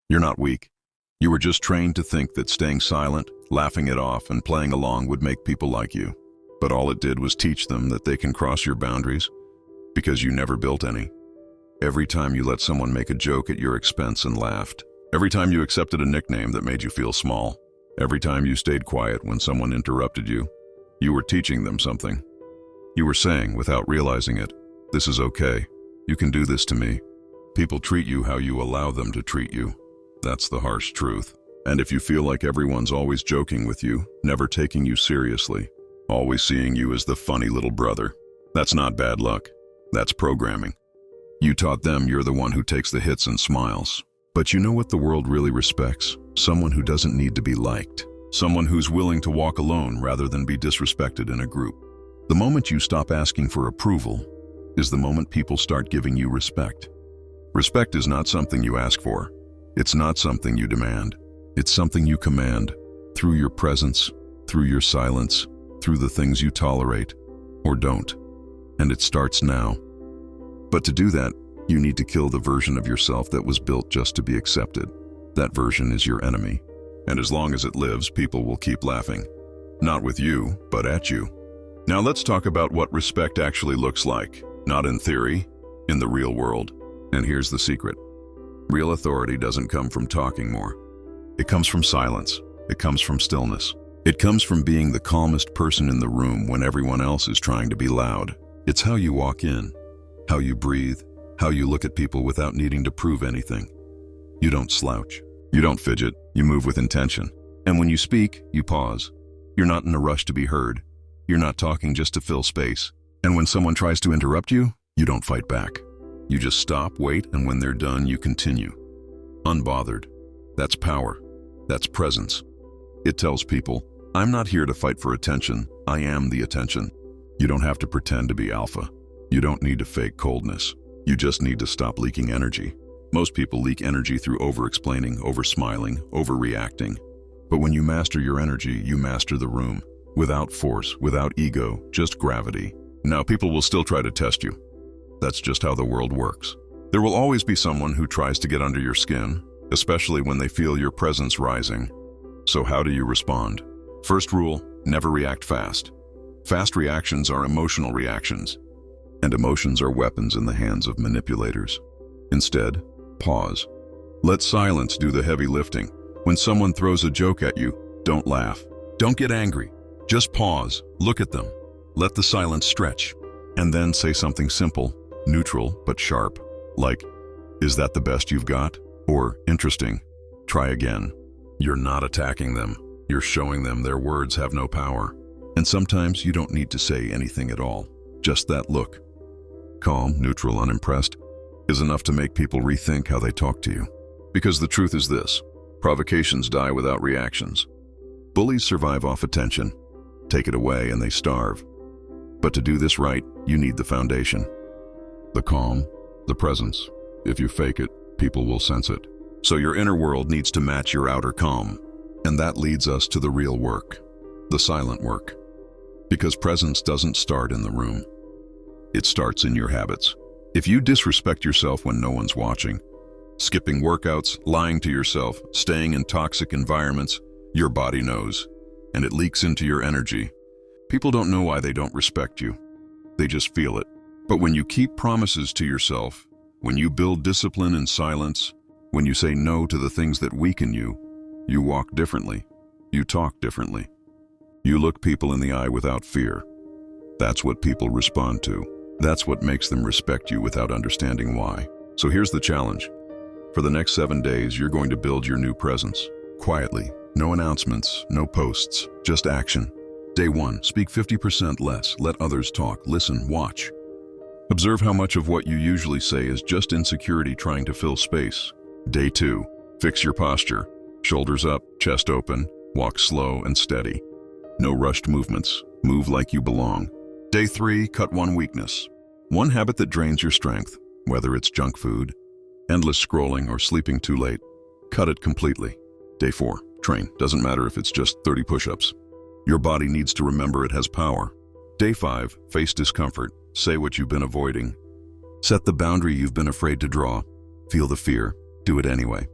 You're not weak. You were just trained to think that staying silent, laughing it off, and playing along would make people like you. But all it did was teach them that they can cross your boundaries because you never built any. Every time you let someone make a joke at your expense and laughed, every time you accepted a nickname that made you feel small, every time you stayed quiet when someone interrupted you, you were teaching them something. You were saying, without realizing it, "This is okay. You can do this to me." People treat you how you allow them to treat you. That's the harsh truth. And if you feel like everyone's always joking with you, never taking you seriously, always seeing you as the funny little brother, that's not bad luck. That's programming. You taught them you're the one who takes the hits and smiles. But you know what the world really respects? Someone who doesn't need to be liked. Someone who's willing to walk alone rather than be disrespected in a group. The moment you stop asking for approval is the moment people start giving you respect. Respect is not something you ask for. It's not something you demand. It's something you command through your presence, through your silence, through the things you tolerate or don't. And it starts now. But to do that, you need to kill the version of yourself that was built just to be accepted. That version is your enemy. And as long as it lives, people will keep laughing. Not with you, but at you. Now let's talk about what respect actually looks like. Not in theory, in the real world. And here's the secret. Real authority doesn't come from talking more. It comes from silence. It comes from stillness. It comes from being the calmest person in the room when everyone else is trying to be loud. It's how you walk in, how you breathe, how you look at people without needing to prove anything. You don't slouch. You don't fidget. You move with intention. And when you speak, you pause. You're not in a rush to be heard. You're not talking just to fill space. And when someone tries to interrupt you, you don't fight back. You just stop, wait, and when they're done, you continue. Unbothered. That's power. That's presence. It tells people, I'm not here to fight for attention. I am the attention. You don't have to pretend to be alpha. You don't need to fake coldness. You just need to stop leaking energy. Most people leak energy through over-explaining, over-smiling, overreacting. But when you master your energy, you master the room. Without force, without ego, just gravity. Now people will still try to test you. That's just how the world works. There will always be someone who tries to get under your skin, especially when they feel your presence rising. So how do you respond? First rule, never react fast. Fast reactions are emotional reactions, and emotions are weapons in the hands of manipulators. Instead, pause. Let silence do the heavy lifting. When someone throws a joke at you, don't laugh. Don't get angry. Just pause, look at them. Let the silence stretch, and then say something simple, neutral but sharp, like, "Is that the best you've got?" Or, "Interesting. Try again." You're not attacking them. You're showing them their words have no power. And sometimes you don't need to say anything at all. Just that look, calm, neutral, unimpressed, is enough to make people rethink how they talk to you. Because the truth is this: provocations die without reactions. Bullies survive off attention. Take it away and they starve. But to do this right, you need the foundation. The calm, the presence. If you fake it, people will sense it. So your inner world needs to match your outer calm. And that leads us to the real work, the silent work. Because presence doesn't start in the room. It starts in your habits. If you disrespect yourself when no one's watching, skipping workouts, lying to yourself, staying in toxic environments, your body knows, and it leaks into your energy. People don't know why they don't respect you. They just feel it. But when you keep promises to yourself, when you build discipline in silence, when you say no to the things that weaken you, you walk differently. You talk differently. You look people in the eye without fear. That's what people respond to. That's what makes them respect you without understanding why. So here's the challenge. For the next 7 days, you're going to build your new presence. Quietly. No announcements, no posts, just action. Day 1, speak 50% less. Let others talk. Listen, watch. Observe how much of what you usually say is just insecurity trying to fill space. Day 2, fix your posture. Shoulders up, chest open, walk slow and steady. No rushed movements. Move like you belong. Day 3, cut one weakness. One habit that drains your strength, whether it's junk food, endless scrolling, or sleeping too late. Cut it completely. Day 4, train. Doesn't matter if it's just 30 push-ups. Your body needs to remember it has power. Day 5, face discomfort. Say what you've been avoiding. Set the boundary you've been afraid to draw. Feel the fear. Do it anyway.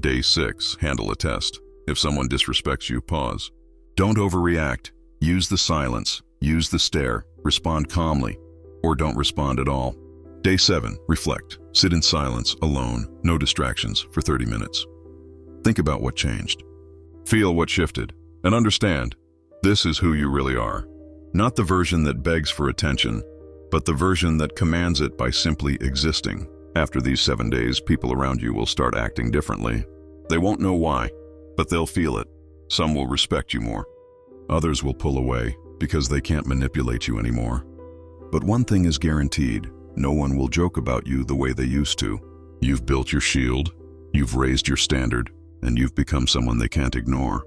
Day 6, handle a test. If someone disrespects you, pause. Don't overreact. Use the silence, use the stare, respond calmly, or don't respond at all. Day 7, reflect. Sit in silence, alone, no distractions, for 30 minutes. Think about what changed. Feel what shifted, and understand, this is who you really are. Not the version that begs for attention, but the version that commands it by simply existing. After these 7 days, people around you will start acting differently. They won't know why, but they'll feel it. Some will respect you more. Others will pull away because they can't manipulate you anymore. But one thing is guaranteed, no one will joke about you the way they used to. You've built your shield, you've raised your standard, and you've become someone they can't ignore.